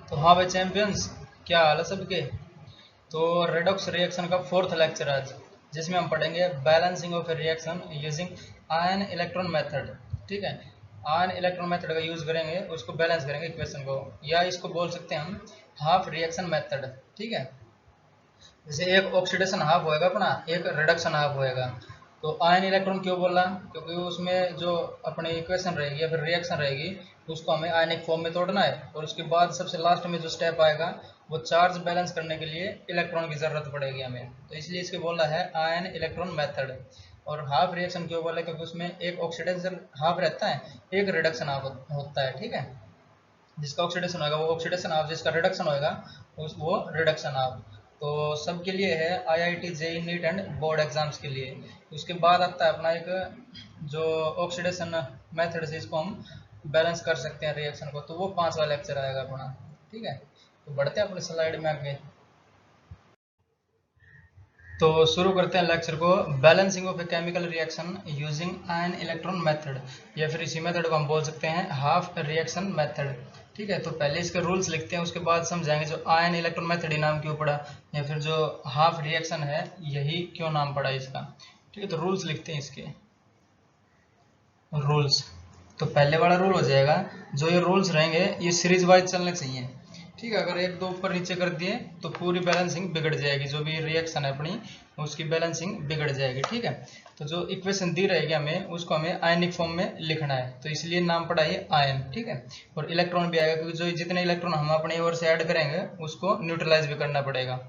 तो हाँ भाई चैंपियंस, क्या हाल है सबके। तो रेडॉक्स रिएक्शन का फोर्थ लेक्चर आज, जिसमें हम पढ़ेंगे balancing of reaction using ion electron method. ठीक है, आयन इलेक्ट्रॉन मेथड का यूज करेंगे, उसको बैलेंस करेंगे इक्वेशन को, या इसको बोल सकते हैं हम हाफ रिएक्शन मेथड। ठीक है, जैसे एक ऑक्सीडेशन हाफ होएगा अपना, एक रिडक्शन हाफ होएगा। तो आयन इलेक्ट्रॉन क्यों बोला, क्योंकि उसमें जो अपनी इक्वेशन रहेगी या फिर रिएक्शन रहेगी, उसको हमें आयनिक फॉर्म में तोड़ना है, और उसके बाद सबसे लास्ट में जो स्टेप आएगा वो चार्ज बैलेंस करने के लिए इलेक्ट्रॉन की जरूरत पड़ेगी हमें। तो इसलिए इसके बोला है आयन इलेक्ट्रॉन मेथड। और हाफ रिएक्शन क्यों बोला, क्योंकि उसमें एक ऑक्सीडेशन हाफ रहता है, एक रिडक्शन हाफ होता है। ठीक है, जिसका ऑक्सीडेशन होगा वो ऑक्सीडेशन हाफ, जिसका रिडक्शन होगा वो रिडक्शन हाफ। तो सबके लिए है, IIT JEE NEET and board exams के लिए। उसके बाद आता है अपना एक जो ऑक्सीडेशन मेथड से इसको हम बैलेंस कर सकते हैं रिएक्शन को, तो वो 5वां लेक्चर आएगा अपना। ठीक है, तो बढ़ते हैं अपने स्लाइड में आगे। तो शुरू करते हैं लेक्चर को। Balancing of a chemical reaction using ion electron method, या फिर इसी मेथड को हम बोल सकते हैं हाफ रिएक्शन मेथड। ठीक है, तो पहले इसके रूल्स लिखते हैं, उसके बाद समझाएंगे जो आयन इलेक्ट्रॉन मेथड ही नाम क्यों पड़ा, या फिर जो हाफ रिएक्शन है यही क्यों नाम पड़ा इसका। ठीक है, तो रूल्स लिखते हैं इसके रूल्स। तो पहले वाला रूल हो जाएगा, जो ये रूल्स रहेंगे ये सीरीज वाइज चलने चाहिए। ठीक है, अगर एक दो ऊपर नीचे कर दिए तो पूरी बैलेंसिंग बिगड़ जाएगी, जो भी रिएक्शन है अपनी उसकी बैलेंसिंग बिगड़ जाएगी। ठीक है, तो जो इक्वेशन दी रहेगी हमें उसको हमें आयनिक फॉर्म में लिखना है, तो इसलिए नाम पड़ा ये आयन। ठीक है, और इलेक्ट्रॉन भी आएगा, क्योंकि जो जितने इलेक्ट्रॉन हम अपनी ओर से ऐड करेंगे उसको न्यूट्रलाइज भी करना पड़ेगा।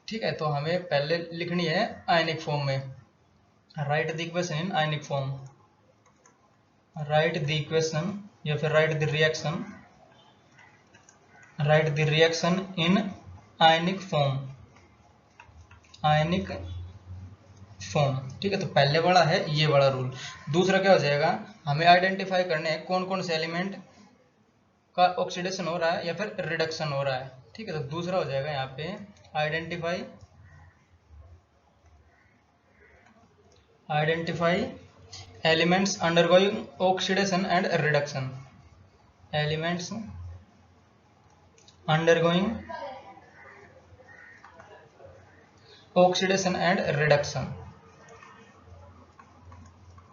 ठीक है, तो हमें पहले लिखनी है आयनिक फॉर्म में। Right the equation in ionic form, right the equation या फिर right the reaction in ionic form, ionic form. ठीक है, तो पहले वाला है ये वाला रूल। दूसरा क्या हो जाएगा, हमें आइडेंटिफाई करने हैं कौन कौन से एलिमेंट का ऑक्सीडेशन हो रहा है या फिर रिडक्शन हो रहा है। ठीक है, तो दूसरा हो जाएगा यहाँ पे identify, identify elements undergoing oxidation and reduction, elements undergoing oxidation and reduction,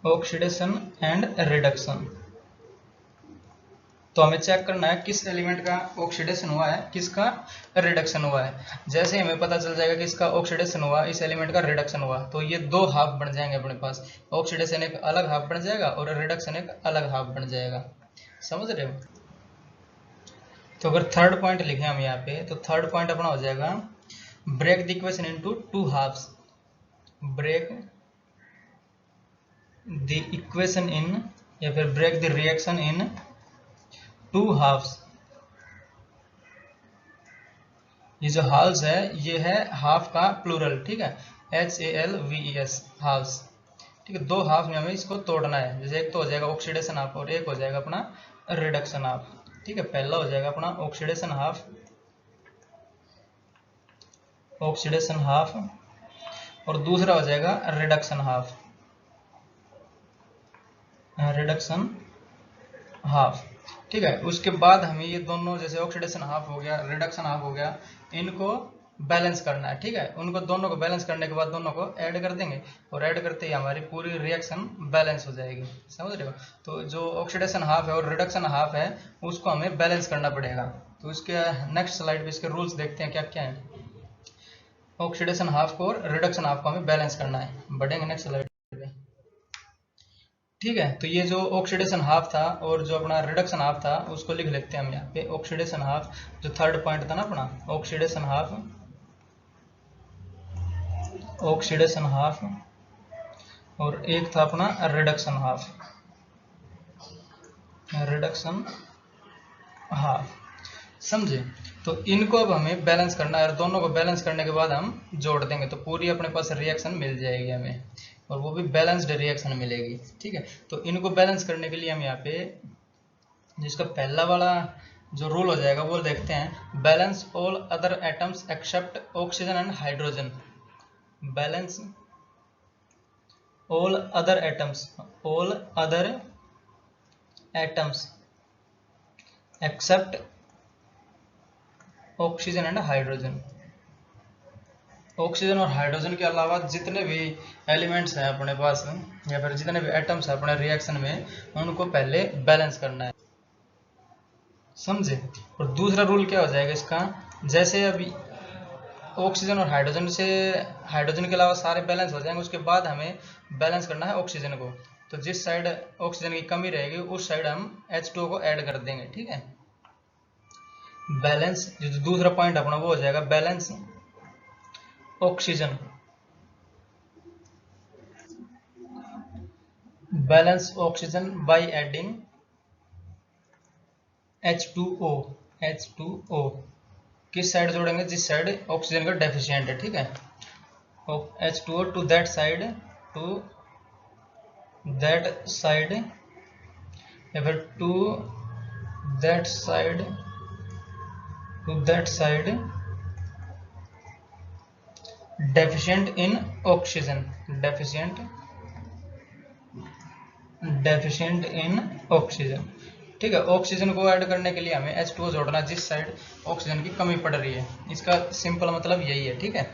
oxidation and reduction. तो हमें चेक करना है किस एलिमेंट का ऑक्सीडेशन हुआ है, किसका रिडक्शन हुआ है। जैसे हमें पता चल जाएगा कि इसका ऑक्सीडेशन हुआ, इस एलिमेंट का रिडक्शन हुआ, तो ये दो हाफ बन जाएंगे अपने पास। ऑक्सीडेशन एक अलग हाफ बन जाएगा और रिडक्शन एक अलग हाफ बन जाएगा। समझ रहे हो। तो अगर थर्ड पॉइंट लिखे हम यहाँ पे, तो थर्ड पॉइंट अपना हो जाएगा break the equation into two halves, break the equation in या फिर break the reaction in two halves. ये जो हाल्स है ये है हाफ का प्लूरल। ठीक है, HALVES, हाफ्स। ठीक है, दो हाफ में हमें इसको तोड़ना है। जैसे एक तो हो जाएगा ऑक्सीडेशन हाफ और एक हो जाएगा अपना रिडक्शन हाफ। ठीक है, पहला हो जाएगा अपना ऑक्सीडेशन हाफ, ऑक्सीडेशन हाफ, और दूसरा हो जाएगा रिडक्शन हाफ, रिडक्शन हाफ। ठीक है, उसके बाद हमें ये दोनों, जैसे ऑक्सीडेशन हाफ हो गया, रिडक्शन हाफ हो गया, इनको बैलेंस करना है। ठीक है, उनको दोनों को बैलेंस करने के बाद दोनों को ऐड कर देंगे, और ऐड करते ही हमारी पूरी रिएक्शन बैलेंस हो जाएगी। समझ रहे हो। तो जो ऑक्सीडेशन हाफ है और रिडक्शन हाफ है उसको हमें बैलेंस करना पड़ेगा। तो इसके नेक्स्ट स्लाइड पे इसके रूल्स देखते हैं क्या क्या है। ऑक्सीडेशन हाफ को और रिडक्शन हाफ को हमें बैलेंस करना है। बढ़ेंगे नेक्स्ट स्लाइड पे। ठीक है, तो ये जो ऑक्सीडेशन हाफ था और जो अपना रिडक्शन हाफ था उसको लिख लेते हैं हम यहाँ पे। ऑक्सीडेशन हाफ, जो थर्ड पॉइंट था ना अपना, ऑक्सीडेशन हाफ, ऑक्सीडेशन हाफ, और एक था अपना रिडक्शन हाफ, रिडक्शन हाफ। समझे। तो इनको अब हमें बैलेंस करना है, और दोनों को बैलेंस करने के बाद हम जोड़ देंगे तो पूरी अपने पास रिएक्शन मिल जाएगी हमें, और वो भी बैलेंस्ड रिएक्शन मिलेगी। ठीक है, तो इनको बैलेंस करने के लिए हम यहाँ पे जिसका पहला वाला जो रूल हो जाएगा वो देखते हैं, balance all other atoms except oxygen and hydrogen. Balance all other atoms, all other atoms except oxygen and hydrogen. Oxygen और हाइड्रोजन के अलावा जितने भी एलिमेंट्स हैं अपने पास या फिर जितने भी एटम्स हैं अपने रिएक्शन में, उनको पहले बैलेंस करना है, समझे। और दूसरा रूल क्या हो जाएगा इसका, जैसे अभी ऑक्सीजन और हाइड्रोजन के अलावा सारे बैलेंस हो जाएंगे, उसके बाद हमें बैलेंस करना है ऑक्सीजन को। तो जिस साइड ऑक्सीजन की कमी रहेगी उस साइड हम H2O को ऐड कर देंगे, ठीक है। बैलेंस, जो दूसरा पॉइंट अपना वो हो जाएगा balance oxygen, balance oxygen by adding H2O। H2O किस साइड जोड़ेंगे, जिस साइड ऑक्सीजन का डेफिशिएंट है, ठीक है। H2O to that side, to that side या फिर to that side, to that side deficient in oxygen, deficient in oxygen, ठीक है। ऑक्सीजन को ऐड करने के लिए हमें H2O जोड़ना जिस साइड ऑक्सीजन की कमी पड़ रही है, इसका सिंपल मतलब यही है, ठीक है।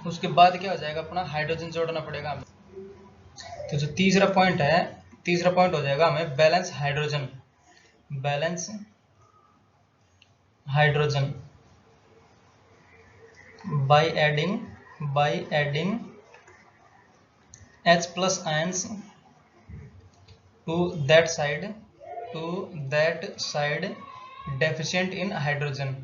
उसके बाद क्या हो जाएगा, अपना हाइड्रोजन जोड़ना पड़ेगा हमें। तो जो तीसरा पॉइंट हो जाएगा हमें balance hydrogen, balance hydrogen by adding H plus ions to that side deficient in hydrogen,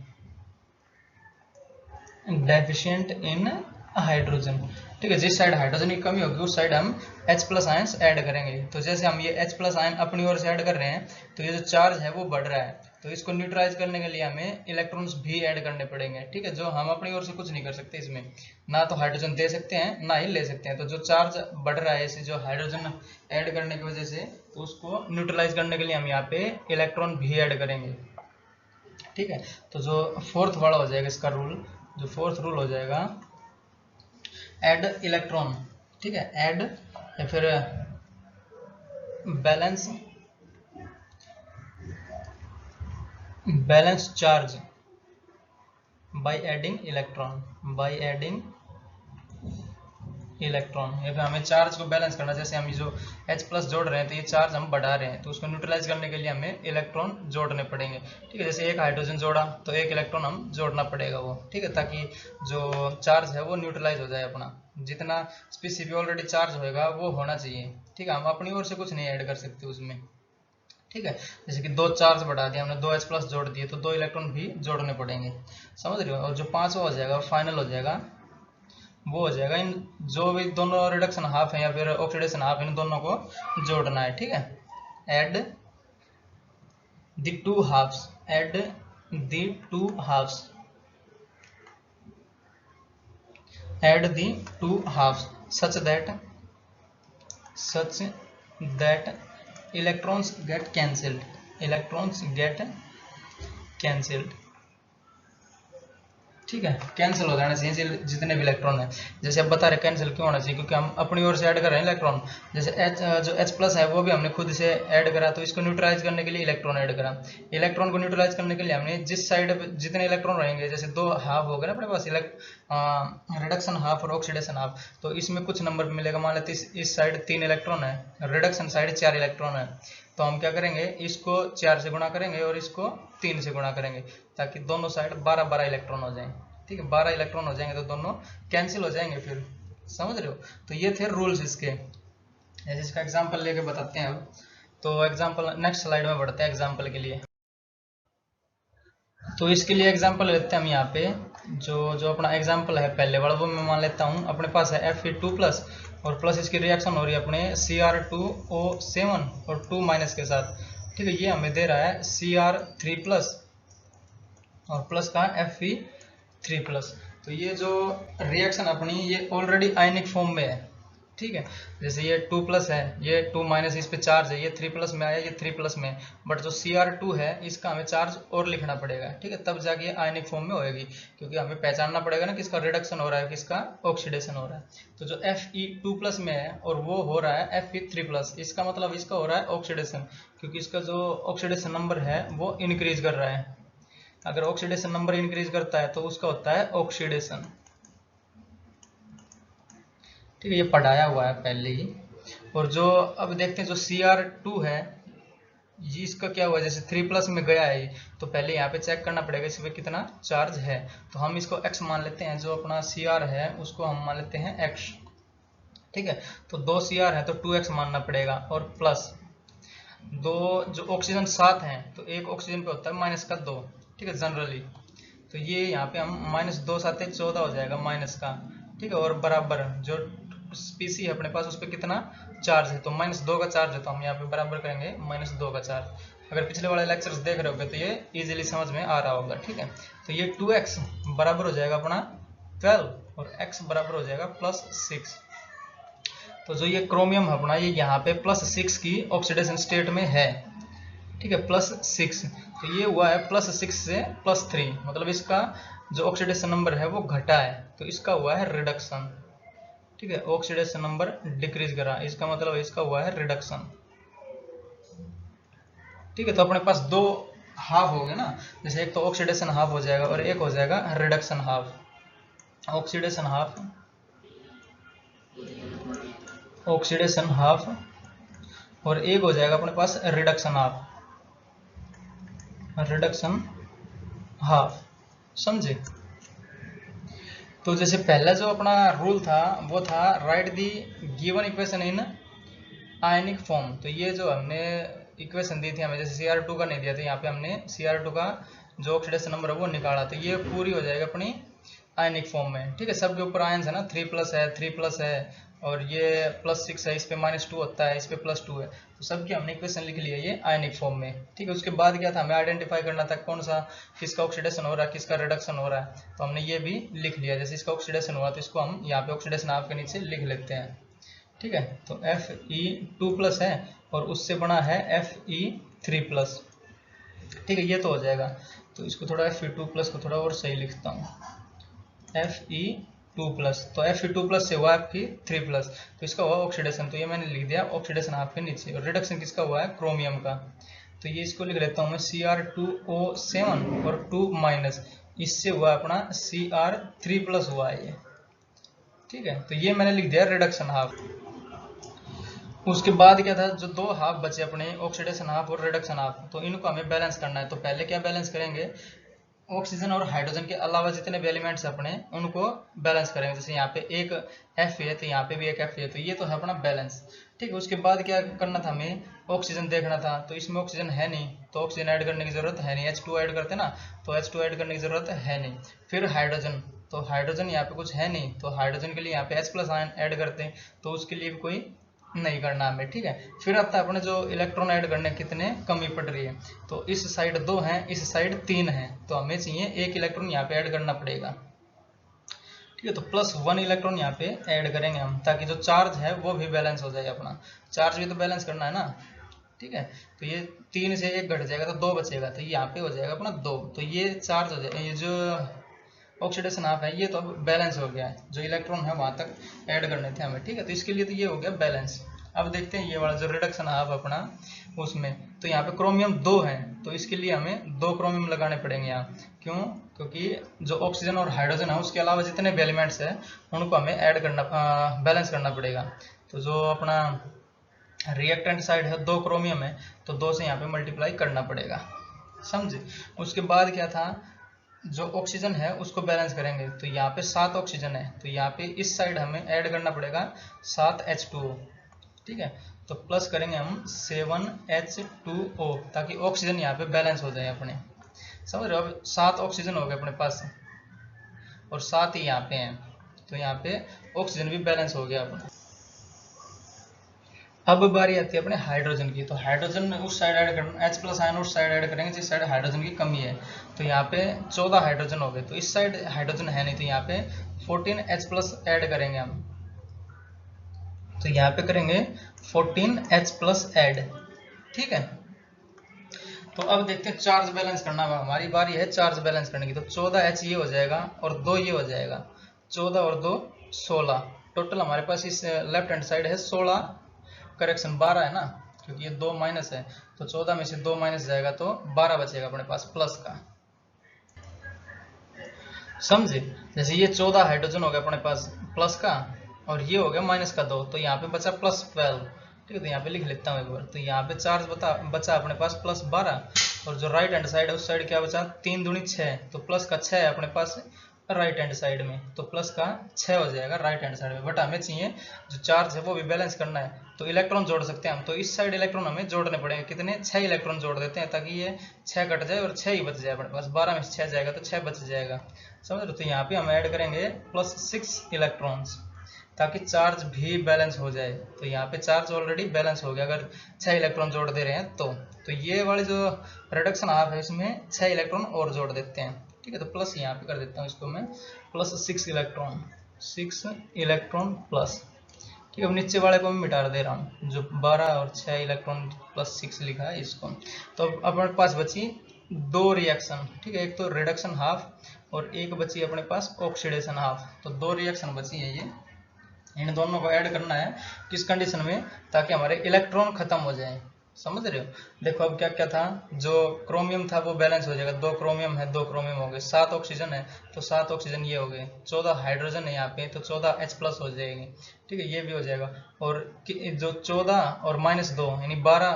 ठीक है। जिस साइड हाइड्रोजन की कमी होगी उस साइड हम H प्लस आयंस ऐड करेंगे। तो जैसे हम ये H प्लस आयन अपनी ओर से ऐड कर रहे हैं, तो ये जो चार्ज है वो बढ़ रहा है, तो इसको न्यूट्रलाइज करने के लिए हमें इलेक्ट्रॉन्स भी ऐड करने पड़ेंगे, ठीक है। जो हम अपनी ओर से कुछ नहीं कर सकते इसमें, ना तो हाइड्रोजन दे सकते हैं ना ही ले सकते हैं। तो जो चार्ज बढ़ रहा है इसे, जो हाइड्रोजन ऐड करने की वजह से, तो उसको न्यूट्रलाइज करने के लिए हम यहाँ पे इलेक्ट्रॉन भी ऐड करेंगे, ठीक है। तो जो फोर्थ वाला हो जाएगा इसका रूल, जो फोर्थ रूल हो जाएगा ऐड इलेक्ट्रॉन, ठीक है। ऐड या फिर balance charge by adding electron, या फिर हमें चार्ज को बैलेंस करना। जैसे हम जो H प्लस जोड़ रहे हैं तो ये चार्ज हम बढ़ा रहे हैं, तो उसको न्यूट्रलाइज करने के लिए हमें इलेक्ट्रॉन जोड़ने पड़ेंगे, ठीक है। जैसे एक हाइड्रोजन जोड़ा तो एक इलेक्ट्रॉन हम जोड़ना पड़ेगा वो, ठीक है, ताकि जो चार्ज है वो न्यूट्रलाइज हो जाए अपना। जितना स्पेसिफिक ऑलरेडी चार्ज होएगा वो होना चाहिए, ठीक है। हम अपनी ओर से कुछ नहीं ऐड कर सकते उसमें, ठीक है। जैसे कि दो चार्ज बढ़ा दिया हमने, दो H प्लस जोड़ दिए, तो दो इलेक्ट्रॉन भी जोड़ने पड़ेंगे, समझ रहे हो। और जो पांचवा हो जाएगा फाइनल हो जाएगा, वो हो जाएगा इन जो भी दोनों रिडक्शन हाफ है या फिर ऑक्सीडेशन हाफ, इन दोनों को जोड़ना है, ठीक है। Add the two halves, such that electrons get cancelled, ठीक है। कैंसिल हो जाना चाहिए जितने भी इलेक्ट्रॉन है। जैसे अब बता रहे कैंसिल क्यों होना चाहिए, क्योंकि हम अपनी ओर से ऐड कर रहे हैं इलेक्ट्रॉन। जैसे जो H प्लस है वो भी हमने खुद से ऐड करा, तो इसको न्यूट्रलाइज करने के लिए इलेक्ट्रॉन ऐड करा। इलेक्ट्रॉन को न्यूट्रलाइज करने के लिए हमने जिस साइड जितने इलेक्ट्रॉन रहेंगे, जैसे दो हाफ हो गए ना अपने पास, रिडक्शन हाफ और ऑक्सीडेशन हाफ, तो इसमें कुछ नंबर मिलेगा। मान लेते इस साइड 3 इलेक्ट्रॉन है, रिडक्शन साइड 4 इलेक्ट्रॉन है, तो हम क्या करेंगे, इसको 4 से गुणा करेंगे और इसको 3 से गुणा करेंगे, ताकि दोनों साइड 12-12 इलेक्ट्रॉन हो जाएं, ठीक है। 12 इलेक्ट्रॉन हो जाएंगे तो दोनों कैंसिल हो जाएंगे, फिर समझ रहे हो। तो ये थे रूल्स इसके। जैसे इसका एग्जांपल लेके बताते हैं अब। तो एग्जांपल नेक्स्ट स्लाइड में बढ़ते हैं एग्जांपल के लिए। तो इसके लिए एग्जांपल लेते हैं हम यहाँ पे, जो अपना एग्जांपल है पहले वाला, वो मैं मान लेता हूँ। अपने पास है Fe2+ और प्लस इसकी रिएक्शन हो रही है अपने Cr2O7 और 2- के साथ, ठीक है। ये हमें दे रहा है Cr3+ और प्लस का Fe3+। तो ये जो रिएक्शन अपनी ये ऑलरेडी आयनिक फॉर्म में है, ठीक है। जैसे ये 2+ है, ये 2- इस पे चार्ज है, ये 3+ में आया, ये 3+ में, बट जो Cr2 है इसका हमें चार्ज और लिखना पड़ेगा, ठीक है, तब जाके ये आयनिक फॉर्म में होएगी। क्योंकि हमें पहचानना पड़ेगा ना किसका रिडक्शन हो रहा है, किसका ऑक्सीडेशन हो रहा है। तो जो Fe2+ में है और वो हो रहा है Fe3+, इसका मतलब इसका हो रहा है ऑक्सीडेशन, क्योंकि इसका जो ऑक्सीडेशन नंबर है वो इंक्रीज कर रहा है, अगर ऑक्सीडेशन नंबर इंक्रीज करता है तो उसका होता है ऑक्सीडेशन। ठीक है, ये पढ़ाया हुआ है पहले ही। और जो अब देखते हैं जो Cr2 है, ये इसका क्या हुआ, जैसे 3+ में गया है तो पहले यहाँ पे चेक करना पड़ेगा इस पे कितना चार्ज है। तो हम इसको x मान लेते हैं, जो अपना Cr है उसको हम मान लेते हैं x। ठीक है, तो 2 Cr है तो 2x मानना पड़ेगा, और प्लस दो जो ऑक्सीजन 7 हैं तो एक ऑक्सीजन पे होता है -2। ठीक है, जनरली तो ये यहाँ पे हम -2 7 14 हो जाएगा माइनस का। ठीक है, और बराबर जो स्पीसी है अपने पास उस पर कितना चार्ज है, तो -2 का चार्ज है, तो हम यहाँ पे बराबर करेंगे -2 का चार्ज। अगर पिछले वाले लेक्चर्स देख रहे होगे तो ये इजीली समझ में आ रहा होगा। ठीक है, तो ये 2x बराबर हो जाएगा अपना 12 और x बराबर हो जाएगा +6। तो जो ये क्रोमियम है अपना, ये यहाँ पे +6 की ऑक्सीडेशन स्टेट में है। ठीक है, +6, तो ये हुआ है +6 से +3, मतलब इसका जो ऑक्सीडेशन नंबर है वो घटा है, तो इसका हुआ है रिडक्शन। ठीक है, ऑक्सीडेशन नंबर डिक्रीज करा, इसका मतलब इसका हुआ है रिडक्शन। ठीक है, तो अपने पास दो हाफ हो गए ना, जैसे एक तो ऑक्सीडेशन हाफ हो जाएगा और एक हो जाएगा reduction half. Oxidation half, oxidation half, और एक हो जाएगा अपने पास रिडक्शन हाफ, रिडक्शन हाफ। समझे? तो जैसे पहला जो अपना रूल था वो था right the given equation in ionic form. तो ये जो हमने इक्वेशन दी थी हमें, जैसे Cr2 का नहीं दिया था, यहाँ पे हमने Cr2 का जो ऑक्सीडेशन नंबर है वो निकाला, तो ये पूरी हो जाएगी अपनी आयनिक फॉर्म में। ठीक है, सबके ऊपर आयन्स है ना, 3+ है, 3+ है, और ये +6 है, इस पे -2 होता है, इस पे +2 है, तो सबकी हमने इक्वेशन लिख ली है ये आयनिक फॉर्म में। ठीक है, उसके बाद क्या था, हमें आइडेंटिफाई करना था कौन सा किसका ऑक्सीडेशन हो रहा है, किसका रिडक्शन हो रहा है, तो हमने ये भी लिख लिया। जैसे इसका ऑक्सीडेशन हुआ तो इसको हम यहाँ पे ऑक्सीडेशन हाफ के नीचे लिख लेते हैं। ठीक है, तो Fe2+ है और उससे बना है Fe3+। ठीक है, ये तो हो जाएगा, तो इसको थोड़ा Fe2+ को थोड़ा और सही लिखता हूँ, Fe2+, तो Fe2+ से हुआ आपकी 3+, तो इसका हुआ ऑक्सीडेशन, तो ये मैंने लिख दिया ऑक्सीडेशन हाफ के नीचे। और रिडक्शन किसका हुआ है, क्रोमियम का, तो ये इसको लिख लेता हूँ मैं Cr2O7 और 2-, इससे हुआ अपना Cr3+ हुआ है ये। ठीक है, तो ये मैंने लिख दिया रिडक्शन हाफ। उसके बाद क्या था, जो दो हाफ बचे अपने ऑक्सीडेशन हाफ और रिडक्शन हाफ, तो इनको हमें बैलेंस करना है। तो पहले क्या बैलेंस करेंगे, ऑक्सीजन और हाइड्रोजन के अलावा जितने भी एलिमेंट्स अपने उनको बैलेंस करेंगे। जैसे यहाँ पे एक F है तो यहाँ पे भी एक F है, तो ये तो है अपना बैलेंस। ठीक है, उसके बाद क्या करना था, हमें ऑक्सीजन देखना था, तो इसमें ऑक्सीजन है नहीं तो ऑक्सीजन ऐड करने की जरूरत है नहीं, H2 ऐड करते ना, तो H2 ऐड करने की जरूरत है नहीं। फिर हाइड्रोजन, तो हाइड्रोजन यहाँ पे कुछ है नहीं, तो हाइड्रोजन के लिए यहाँ पे H+ आयन ऐड करते हैं, तो उसके लिए कोई नहीं करना हमें। ठीक है, फिर आता है अपने जो इलेक्ट्रॉन ऐड करने कितने कमी पड़ रही है, तो इस साइड 2 हैं, इस साइड 3 हैं, तो हमें चाहिए 1 इलेक्ट्रॉन यहाँ पे ऐड करना पड़ेगा। ठीक है, तो +1 इलेक्ट्रॉन यहाँ पे ऐड करेंगे हम, ताकि जो चार्ज है वो भी बैलेंस हो जाए, अपना चार्ज भी तो बैलेंस करना है ना। ठीक है, तो ये 3 से 1 घट जाएगा तो 2 बचेगा, तो यहाँ पे हो जाएगा अपना 2, तो ये चार्ज हो जाएगा, ये जो ऑक्सीडेशन हाफ है ये तो अब बैलेंस हो गया है, जो इलेक्ट्रॉन है वहां तक ऐड करने थे हमें। ठीक है, तो इसके लिए तो ये हो गया बैलेंस। अब देखते हैं ये वाला जो रिडक्शन हाफ अपना उसमें, तो यहाँ पे क्रोमियम 2 है, तो इसके लिए हमें 2 क्रोमियम लगाने पड़ेंगे यहाँ। क्यों? क्योंकि जो ऑक्सीजन और हाइड्रोजन है उसके अलावा जितने भी एलिमेंट्स है उनको हमें ऐड करना, बैलेंस करना पड़ेगा। तो जो अपना रिएक्टेंट साइड है 2 क्रोमियम है, तो 2 से यहाँ पे मल्टीप्लाई करना पड़ेगा। समझे? उसके बाद क्या था, जो ऑक्सीजन है उसको बैलेंस करेंगे, तो यहाँ पे 7 ऑक्सीजन है, तो यहाँ पे इस साइड हमें ऐड करना पड़ेगा 7 H2O। ठीक है, तो प्लस करेंगे हम 7 H2O, ताकि ऑक्सीजन यहाँ पे बैलेंस हो जाए अपने। समझ रहे हो? अब 7 ऑक्सीजन हो गए अपने पास और 7 ही यहाँ पे हैं, तो यहाँ पे ऑक्सीजन भी बैलेंस हो गया अपना। अब बारी आती है अपने हाइड्रोजन की, तो हाइड्रोजन उस साइड ऐड करना, H+ आयन उस साइड ऐड करेंगे जिस साइड हाइड्रोजन की कमी है, तो यहाँ पे 14 हाइड्रोजन हो गए, तो इस साइड हाइड्रोजन है नहीं, तो यहाँ पे 14 H+ ऐड करेंगे हम, तो यहाँ पे करेंगे 14 H+ ऐड। ठीक है, तो अब देखते हैं चार्ज बैलेंस करना, हमारी बारी है चार्ज बैलेंस करने की। तो 14 H ये हो जाएगा और 2 ये हो जाएगा, 14 और 2 16, टोटल हमारे पास इस लेफ्ट हैंड साइड है 16, करेक्शन 12 है ना, क्योंकि ये 2 माइनस है, तो 14 में से 2 माइनस जाएगा तो 12 बचेगा अपने पास प्लस का। समझे। जैसे ये 14 हाइड्रोजन हो गया अपने पास प्लस का, और ये हो गया माइनस का 2, तो यहाँ पे बचा +12। ठीक है, तो यहाँ पे लिख लेता हूँ एक बार। तो यहाँ पे चार्ज बचा अपने पास +12, और जो राइट हैंड साइड है उस साइड क्या बचा, 3 दूनी 6, तो प्लस का 6 है अपने पास राइट हैंड साइड में, तो प्लस का 6 हो जाएगा राइट हैंड साइड में। बट हमें चाहिए जो चार्ज है वो भी बैलेंस करना है, तो इलेक्ट्रॉन जोड़ सकते हैं हम। तो इस साइड इलेक्ट्रॉन हमें जोड़ने पड़ेंगे, कितने, 6 इलेक्ट्रॉन जोड़ देते हैं, ताकि ये 6 कट जाए और 6 ही बच जाए अपने पास। 12 में 6 जाएगा तो 6 बच जाएगा, समझ लो। तो यहाँ पे हम ऐड करेंगे +6 इलेक्ट्रॉन्स, ताकि चार्ज भी बैलेंस हो जाए। तो यहाँ पे चार्ज ऑलरेडी बैलेंस हो गया अगर 6 इलेक्ट्रॉन जोड़ दे रहे हैं तो ये वाली जो रिडक्शन हाफ है इसमें 6 इलेक्ट्रॉन और जोड़ देते हैं। ठीक है, तो प्लस यहाँ पे कर देता हूँ इसको मैं, +6 इलेक्ट्रॉन, 6 इलेक्ट्रॉन प्लस। ठीक है, अब नीचे वाले को मैं मिटा दे रहा हूँ, जो 12 और 6 इलेक्ट्रॉन +6 लिखा है इसको। तो अब अपने पास बची 2 रिएक्शन। ठीक है, एक तो रिडक्शन हाफ और एक बची अपने पास ऑक्सीडेशन हाफ। तो 2 रिएक्शन बची है ये, इन दोनों को ऐड करना है किस कंडीशन में, ताकि हमारे इलेक्ट्रॉन खत्म हो जाए। समझ रहे हो। देखो अब क्या क्या था, जो क्रोमियम था वो बैलेंस हो जाएगा, 2 क्रोमियम है, 2 क्रोमियम हो गए, 7 ऑक्सीजन है तो 7 ऑक्सीजन ये हो गए, 14 हाइड्रोजन है यहाँ पे तो 14 H+ हो जाएगी। ठीक है, ये भी हो जाएगा। और जो 14 और -2 यानी 12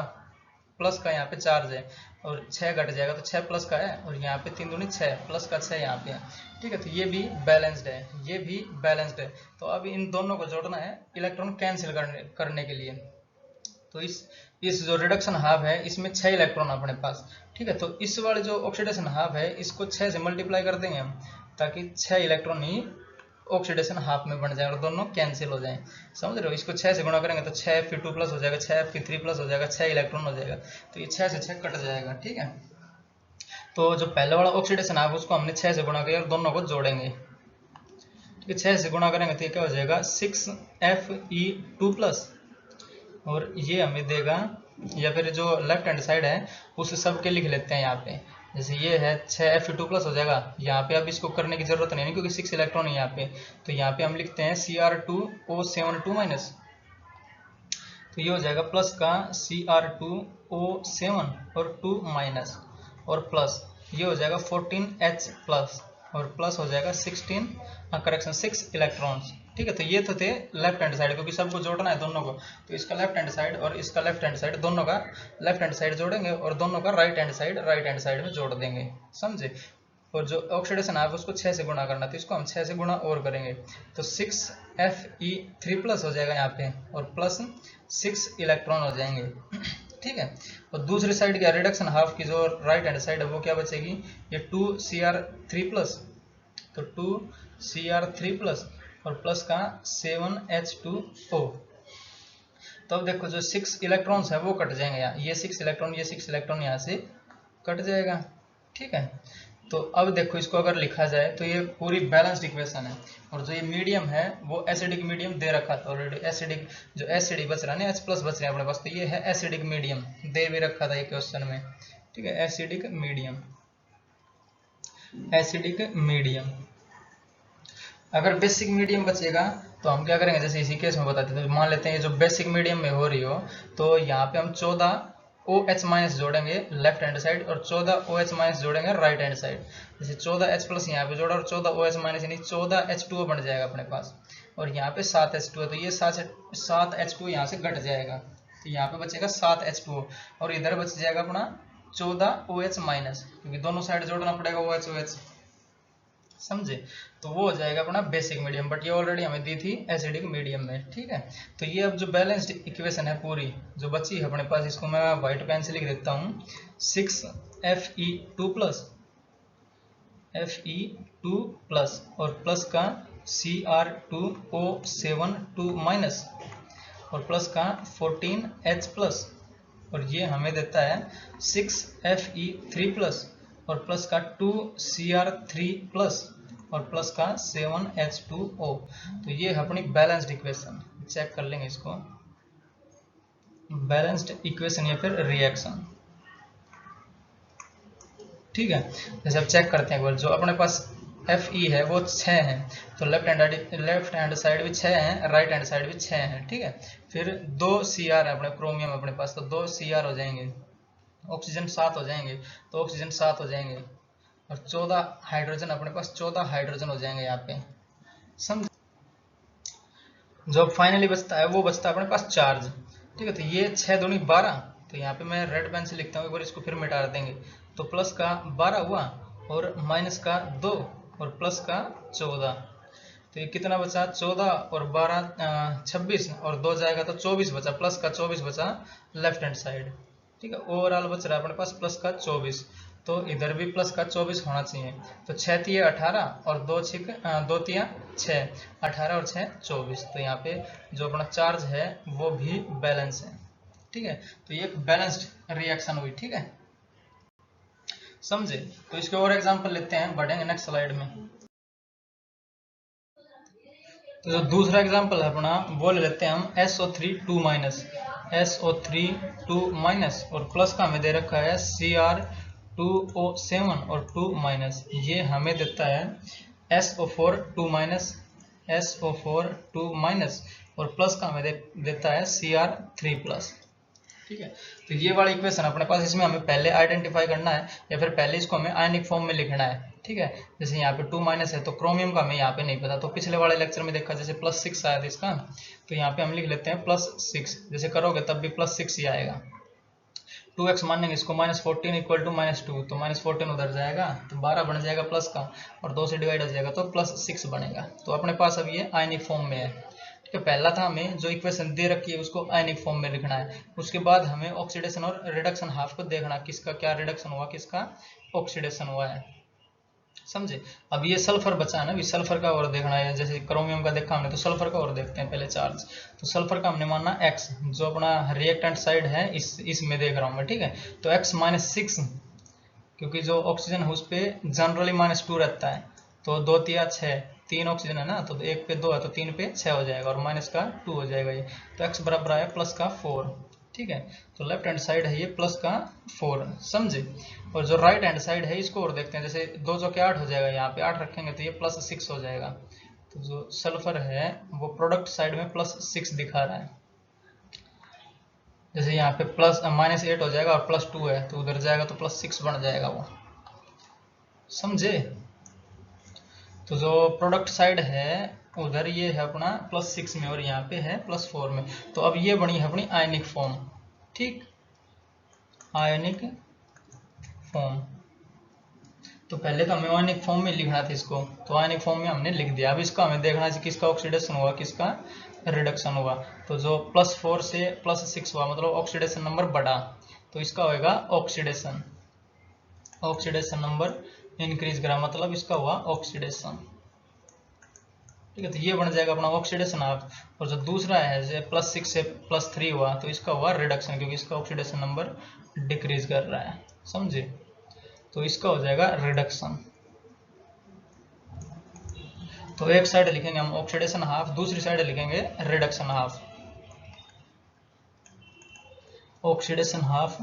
प्लस का यहाँ पे चार्ज है, और 6 घट जाएगा तो 6 प्लस का है, और यहाँ पे 3 दूनी 6 प्लस का 6 यहाँ पे है। ठीक है, तो ये भी बैलेंस्ड है, ये भी बैलेंस्ड है। तो अब इन दोनों को जोड़ना है इलेक्ट्रॉन कैंसिल करने के लिए। तो इस जो रिडक्शन हाफ है इसमें 6 इलेक्ट्रॉन अपने पास। ठीक है, तो इस वाले जो ऑक्सीडेशन हाफ है इसको 6 से मल्टीप्लाई कर देंगे हम, ताकि 6 इलेक्ट्रॉन ही ऑक्सीडेशन हाफ में बन जाए और दोनों कैंसिल हो जाएं। समझ रहे हो। इसको 6 से गुणा करेंगे तो 6Fe2+ हो जाएगा, 6Fe3+ हो जाएगा, 6 इलेक्ट्रॉन हो जाएगा, तो ये 6 से 6 कट जाएगा। ठीक है, तो जो पहले वाला ऑक्सीडेशन हाफ उसको हमने 6 से गुणा किया और दोनों को जोड़ेंगे। ठीक है, 6 से गुणा करेंगे तो ये क्या हो जाएगा, 6Fe2+, और ये हमें देगा, या फिर जो लेफ्ट हैंड साइड है उस सब के लिख लेते हैं यहाँ पे। जैसे ये है 6Fe2+ हो जाएगा, यहाँ पे अब इसको करने की जरूरत नहीं है क्योंकि 6 इलेक्ट्रॉन है यहाँ पे। तो यहाँ पे हम लिखते हैं Cr2O7 2-, तो ये हो जाएगा प्लस का Cr2O7 और 2-, और प्लस ये हो जाएगा 14H+, और प्लस हो जाएगा 6 इलेक्ट्रॉन्स। ठीक है, तो ये तो थे लेफ्ट हैंड साइड, क्योंकि सबको जोड़ना है दोनों को। तो इसका लेफ्ट हैंड साइड और इसका लेफ्ट हैंड साइड, दोनों का लेफ्ट हैंड साइड जोड़ेंगे और दोनों का राइट हैंड साइड में जोड़ देंगे। समझे। और जो ऑक्सीडेशन है उसको 6 से गुणा करना, तो इसको हम 6 से गुणा और करेंगे तो 6Fe3+ हो जाएगा यहाँ पे, और प्लस 6 इलेक्ट्रॉन हो जाएंगे। ठीक है, और दूसरी साइड क्या, रिडक्शन हाफ की जो राइट हैंड साइड है वो क्या बचेगी, ये 2Cr3+, तो 2Cr3+ और प्लस का 7H2O। तो अब देखो जो 6 इलेक्ट्रॉन्स है वो कट जाएंगे यहाँ, ये 6 इलेक्ट्रॉन यहाँ से कट जाएगा। ठीक है, तो अब देखो इसको अगर लिखा जाए तो ये पूरी बैलेंस्ड इक्वेशन है, और जो ये मीडियम है वो एसिडिक मीडियम दे रखा था ऑलरेडी। एसिडिक जो एसिड बच रहा है ना, H+ बच रहे हैं अपने पास, तो ये है एसिडिक मीडियम, दे भी रखा था ये क्वेश्चन में। ठीक है, एसिडिक मीडियम। अगर बेसिक मीडियम बचेगा तो हम क्या करेंगे, जैसे इसी केस में बताते थे, तो मान लेते हैं ये जो बेसिक मीडियम में हो रही हो, तो यहाँ पे हम 14OH- जोड़ेंगे लेफ्ट हैंड साइड और 14OH- जोड़ेंगे राइट हैंड साइड। जैसे 14H+ यहाँ पे जोड़ा और 14OH- यानी 14H2O बन जाएगा अपने पास, और यहाँ पे 7H2O, तो ये 7H2O यहाँ से घट जाएगा, तो यहाँ पे बचेगा 7H2O, और इधर बच जाएगा अपना 14OH-, क्योंकि दोनों साइड जोड़ना पड़ेगा OH-OH। समझे। तो वो हो जाएगा अपना बेसिक मीडियम, बट ये ऑलरेडी हमें दी थी एसिडिक मीडियम में। ठीक है, तो ये अब जो बैलेंस्ड इक्वेशन है पूरी जो बची है अपने पास, इसको मैं व्हाइट पेन से लिख देता हूँ, 6Fe2+ और प्लस का Cr2O7 2-, और प्लस का 14H+, और ये हमें देता है 6Fe3+ और प्लस का 2Cr3+ और प्लस का 7H2O। तो ये है अपनी बैलेंस्ड इक्वेशन। चेक कर लेंगे इसको, बैलेंस्ड इक्वेशन या फिर रिएक्शन। ठीक है, जैसे अब चेक करते हैं एक बार, जो अपने पास Fe है वो 6 है, तो लेफ्ट हैंड साइड भी 6 है, राइट हैंड साइड भी 6 है। ठीक है, फिर 2 Cr है अपने क्रोमियम अपने पास, तो 2 Cr हो जाएंगे, ऑक्सीजन 7 हो जाएंगे, तो ऑक्सीजन 7 हो जाएंगे, और 14 हाइड्रोजन, अपने पास 14 हाइड्रोजन हो जाएंगे यहाँ पे, समझ। जो फाइनली बचता है वो बचता है अपने पास चार्ज, ठीक है। तो ये 6 दूनी 12, तो यहाँ पे मैं रेड पेन से लिखता हूँ, एक बार इसको फिर मिटा देंगे। तो प्लस का 12 हुआ और माइनस का 2 और प्लस का 14, तो ये कितना बचा, 14 और 12 26 और 2 जाएगा तो 24 बचा, प्लस का 24 बचा लेफ्ट हैंड साइड, ठीक है। ओवरऑल बच रहा है अपने पास प्लस का 24, तो इधर भी प्लस का 24 होना चाहिए। तो 6 तिये 18 और 2 तिया 6, 18 और 6 24, तो यहाँ पे जो अपना चार्ज है वो भी बैलेंस है, ठीक है। तो ये एक बैलेंस्ड रिएक्शन हुई, ठीक है, समझे। तो इसके और एग्जांपल लेते हैं, बढ़ेंगे नेक्स्ट स्लाइड में। तो जो दूसरा एग्जांपल है अपना वो ले लेते हैं हम SO3 2 माइनस, SO3 2 माइनस और प्लस का हमें दे रखा है Cr2O7 और 2 माइनस, ये हमें देता है SO4 2 माइनस, SO4 2 माइनस और प्लस का हमें देता है Cr3 प्लस, ठीक है। तो ये वाला इक्वेशन अपने पास, इसमें हमें पहले आइडेंटिफाई करना है या फिर पहले इसको हमें आयनिक फॉर्म में लिखना है, ठीक है। जैसे यहाँ पे 2 माइनस है तो क्रोमियम का हमें यहाँ पे नहीं पता, तो पिछले वाले लेक्चर में देखा जैसे +6 आया था इसका, तो यहाँ पे हम लिख लेते हैं +6, जैसे करोगे तब भी +6 ही आएगा। 2x मानेंगे इसको, -14 इक्वल टू -2, तो -14 उधर जाएगा तो 12 बन जाएगा प्लस का, और 2 से डिवाइड हो जाएगा तो +6 बनेगा। तो अपने पास अब ये आयनिक फॉर्म में है, ठीक है। पहला था हमें जो इक्वेशन दे रखी है उसको आयनिक फॉर्म में लिखना है, उसके बाद हमें ऑक्सीडेशन और रिडक्शन हाफ को देखना, किसका क्या रिडक्शन हुआ किसका ऑक्सीडेशन हुआ है, समझे। अब ये सल्फर बचा है ना, अभी सल्फर का और देखना है, जैसे क्रोमियम का देखा हमने, तो सल्फर का और देखते हैं पहले चार्ज। तो सल्फर का हमने माना x, जो अपना रिएक्टेंट साइड है इसमें देख रहा हूँ मैं, ठीक है। तो x -6, क्योंकि जो ऑक्सीजन है उस पर जनरली -2 रहता है, तो 2 तिया 6, 3 ऑक्सीजन है ना, तो 1 पे 2 है तो 3 पे 6 हो जाएगा और माइनस का 2 हो जाएगा ये, तो x बराबर आया प्लस का 4, ठीक है। तो लेफ्ट हैंड साइड है ये प्लस का 4, समझे। और जो राइट हैंड साइड है इसको और देखते हैं, जैसे 2 जो के 8 हो जाएगा, यहाँ पे 8 रखेंगे तो ये +6 हो जाएगा। तो जो सल्फर है वो प्रोडक्ट साइड में +6 दिखा रहा है, जैसे यहाँ पे -8 हो जाएगा और +2 है तो उधर जाएगा तो +6 बन जाएगा वो, समझे। तो जो प्रोडक्ट साइड है उधर ये है अपना +6 में और यहाँ पे है +4 में, तो अब ये बनी है अपनी आयनिक फॉर्म, ठीक, आयनिक फॉर्म। तो पहले तो हमें आयनिक फॉर्म में लिखना था इसको, तो आयनिक फॉर्म में हमने लिख दिया। अब इसका हमें देखना है किसका ऑक्सीडेशन हुआ किसका रिडक्शन हुआ। तो जो +4 से +6 हुआ मतलब ऑक्सीडेशन नंबर बढ़ा, तो इसका होगा ऑक्सीडेशन, ऑक्सीडेशन नंबर इंक्रीज करा मतलब इसका हुआ ऑक्सीडेशन, ठीक है। तो ये बन जाएगा अपना ऑक्सीडेशन हाफ। और जो दूसरा है जैसे +6 से +3 हुआ तो इसका हुआ रिडक्शन, क्योंकि इसका ऑक्सीडेशन नंबर डिक्रीज कर रहा है, समझे। तो इसका हो जाएगा रिडक्शन। तो एक साइड लिखेंगे हम ऑक्सीडेशन हाफ, दूसरी साइड लिखेंगे रिडक्शन हाफ, ऑक्सीडेशन हाफ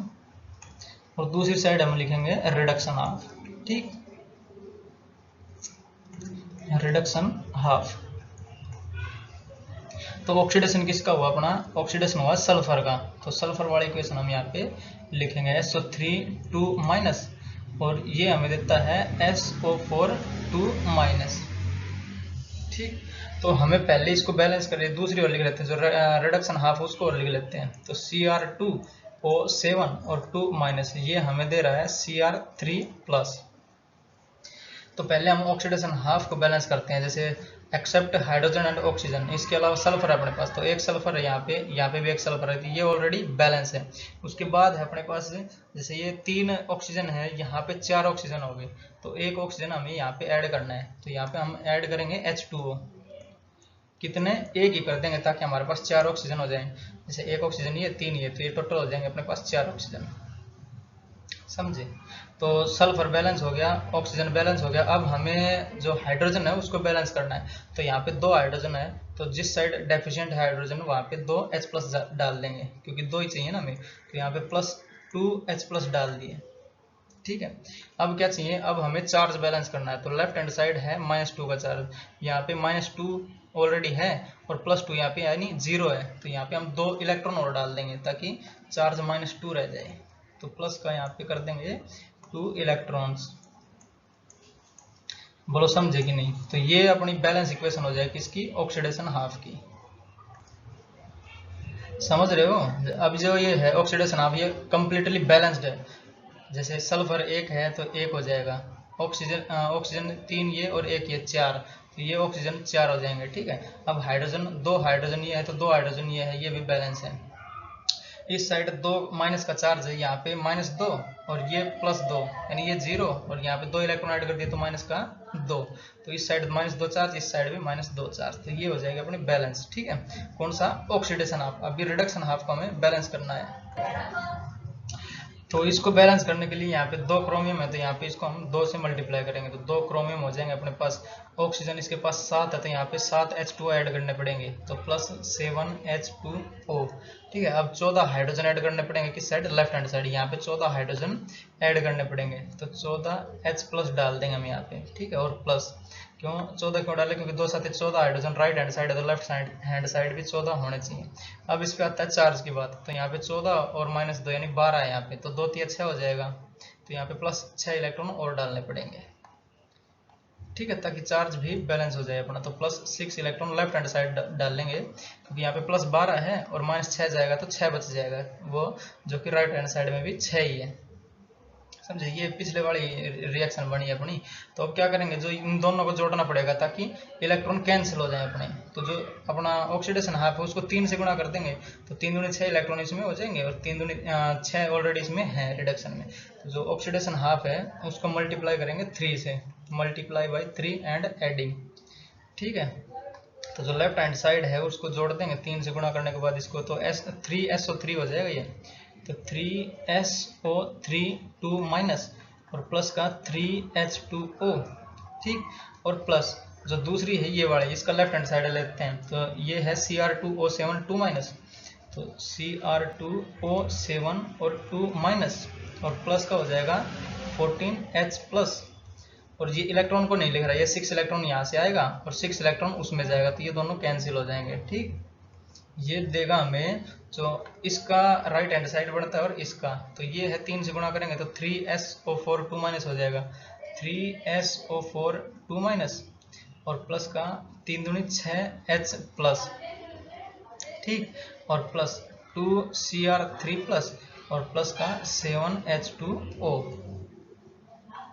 और दूसरी साइड हम लिखेंगे रिडक्शन हाफ, ठीक, रिडक्शन हाफ। तो ऑक्सीडेशन किसका हुआ अपना, ऑक्सीडेशन हुआ सल्फर का, तो सल्फर वाली इक्वेशन हम यहाँ पे लिखेंगे SO3 2 माइनस और ये हमें देता है SO4 2 माइनस, ठीक। तो हमें पहले इसको बैलेंस करिए, दूसरी और लिख लेते हैं जो रिडक्शन हाफ उसको और लिख लेते हैं। तो Cr2O7 और 2 माइनस ये हमें दे रहा है Cr3 प्लस। तो पहले हम ऑक्सीडेशन हाफ को बैलेंस करते हैं, जैसे एक्सेप्ट हाइड्रोजन एंड ऑक्सीजन, इसके अलावा सल्फर है अपने पास, तो एक सल्फर है यहाँ पे भी एक सल्फर है, तो ये ऑलरेडी बैलेंस है। उसके बाद है अपने पास जैसे ये 3 ऑक्सीजन है, यहाँ पे 4 ऑक्सीजन हो गए, तो एक ऑक्सीजन हमें यहाँ पे ऐड करना है, तो यहाँ पे हम ऐड करेंगे H2O, कितने, एक ही कर देंगे ताकि हमारे पास 4 ऑक्सीजन हो जाए, जैसे एक ऑक्सीजन ये 3 ये, तो ये टोटल हो जाएंगे अपने पास 4 ऑक्सीजन, समझे। तो सल्फर बैलेंस हो गया, ऑक्सीजन बैलेंस हो गया। अब हमें जो हाइड्रोजन है उसको बैलेंस करना है, तो यहाँ पे 2 हाइड्रोजन है, तो जिस साइड डेफिशिएंट है हाइड्रोजन वहाँ पे 2 H+ डाल देंगे, क्योंकि 2 ही चाहिए ना हमें, तो यहाँ पे +2 H+ डाल दिए, ठीक है। अब क्या चाहिए, अब हमें चार्ज बैलेंस करना है, तो लेफ्ट हैंड साइड है -2 का चार्ज, यहाँ पे -2 ऑलरेडी है और +2 यहाँ पे यानी 0 है, तो यहाँ पे हम 2 इलेक्ट्रॉन और डाल देंगे ताकि चार्ज -2 रह जाए, तो प्लस का यहाँ पे कर देंगे 2 इलेक्ट्रॉन्स, बोलो समझे कि नहीं। तो ये अपनी बैलेंस इक्वेशन हो जाएगी किसकी, ऑक्सीडेशन हाफ की। समझ रहे हो। अब जो ये है ऑक्सीडेशन हाफ, ये कंप्लीटली बैलेंस्ड है। जैसे सल्फर एक है तो एक हो जाएगा, ऑक्सीजन तीन ये और एक ये चार, तो ये ऑक्सीजन चार हो जाएंगे। ठीक है। अब हाइड्रोजन, दो हाइड्रोजन ये है तो दो हाइड्रोजन ये है, ये भी बैलेंस है। इस साइड दो माइनस का चार्ज है, यहाँ पे माइनस दो और ये प्लस दो, यानी ये जीरो, और यहाँ पे दो इलेक्ट्रॉन ऐड कर दिए तो माइनस का दो, तो इस साइड माइनस दो चार्ज, इस साइड भी माइनस दो चार्ज, तो ये हो जाएगा अपनी बैलेंस। ठीक है। कौन सा, ऑक्सीडेशन हाफ। अभी रिडक्शन हाफ को हमें बैलेंस करना है। तो इसको बैलेंस करने के लिए यहाँ पे दो क्रोमियम है, तो यहाँ पे इसको हम दो से मल्टीप्लाई करेंगे तो दो क्रोमियम हो जाएंगे अपने पास। ऑक्सीजन इसके पास सात है तो यहाँ पे सात H2O ऐड करने पड़ेंगे, तो प्लस 7H2O। ठीक है। अब 14 हाइड्रोजन ऐड करने पड़ेंगे किस साइड, लेफ्ट हैंड साइड। यहाँ पे 14 हाइड्रोजन ऐड करने पड़ेंगे, तो 14H प्लस डाल देंगे हम यहाँ पे। ठीक है। और प्लस क्यों 14 क्यों डाले, क्योंकि दो साथ 14 हाइड्रोजन राइट हैंड साइड है तो लेफ्ट हैंड साइड भी 14 होने चाहिए। अब इस पे आता है चार्ज की बात, तो यहाँ पे 14 और माइनस दो यानी 12 है यहाँ पे, तो दो तिया 6 हो जाएगा, तो यहाँ पे प्लस 6 इलेक्ट्रॉन और डालने पड़ेंगे। ठीक है, ताकि चार्ज भी बैलेंस हो जाए अपना। तो plus 6 electron left hand side डाल लेंगे, क्योंकि यहाँ पे प्लस 12 है और माइनस 6 जाएगा तो 6 बच जाएगा, वो जो कि राइट हैंड साइड में भी 6 ही है। समझे, ये पिछले वाली रिएक्शन बनी अपनी। तो अब क्या करेंगे, जो इन दोनों को जोड़ना पड़ेगा ताकि इलेक्ट्रॉन कैंसिल हो जाए अपने। तो जो अपना ऑक्सीडेशन हाफ है उसको 3 से गुणा कर देंगे, तो 3 दूनी 6 इलेक्ट्रॉन इसमें हो जाएंगे, और 3 दूनी 6 ऑलरेडी इसमें है रिडक्शन में। तो जो ऑक्सीडेशन हाफ है उसको मल्टीप्लाई करेंगे 3 से, मल्टीप्लाई बाई 3 एंड एडिंग। ठीक है। तो जो लेफ्ट हैंड साइड है उसको जोड़ देंगे 3 से गुणा करने के बाद इसको, तो 3SO3 हो जाएगा ये, तो 3SO3 2 माइनस और प्लस का 3H2O। ठीक। और प्लस जो दूसरी है ये वाली, इसका लेफ्ट हैंड साइड लेते हैं, तो ये है Cr2O7 2 माइनस, तो Cr2O7 और 2 माइनस और प्लस का हो जाएगा 14H प्लस। और ये इलेक्ट्रॉन को नहीं लिख रहा, ये 6 इलेक्ट्रॉन यहाँ से आएगा और 6 इलेक्ट्रॉन उसमें जाएगा, तो ये दोनों कैंसिल हो जाएंगे। ठीक। ये देगा हमें जो इसका राइट हैंड साइड बनता है और इसका, तो ये है 3 से गुणा करेंगे तो 3SO4 2 माइनस हो जाएगा, 3SO4 2 माइनस और प्लस का 3 दूनी 6H प्लस। ठीक। और प्लस 2Cr3 प्लस और प्लस का 7H2O।